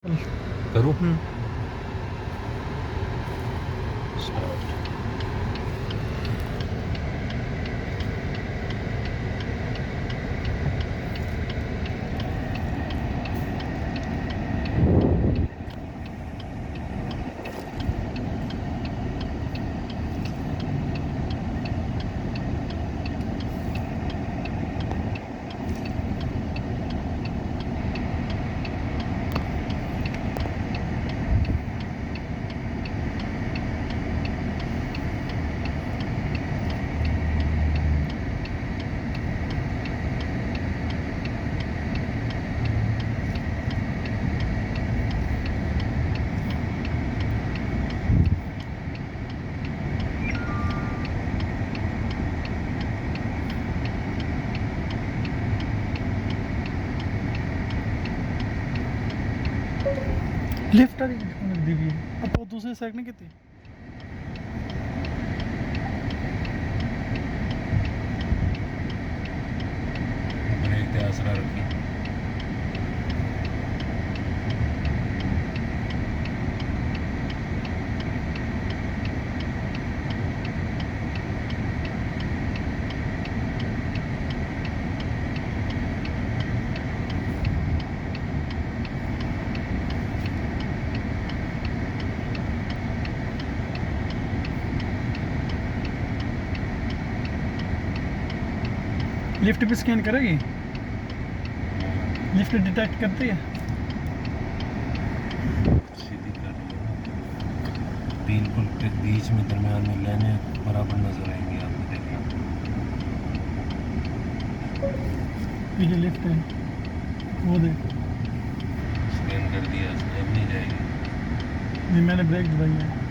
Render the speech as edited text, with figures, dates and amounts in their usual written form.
करूँ? हम्म। Start. Lift वाली किसने दी हुई है? अब वो दूसरी साइड नहीं कितनी ब्रेक ते आसरा रखी। लिफ्ट भी स्कैन करेगी? लिफ्ट डिटेक्ट करती है? सीधी कर रही है ना, बिल्कुल बीच में दरम्यान में लेने बराबर नजर आएंगे आपको, देखना। पीछे लिफ्ट है, वो देख। स्कैन कर दिया, अब नहीं जाएगी। नहीं, मैंने ब्रेक दबाई है।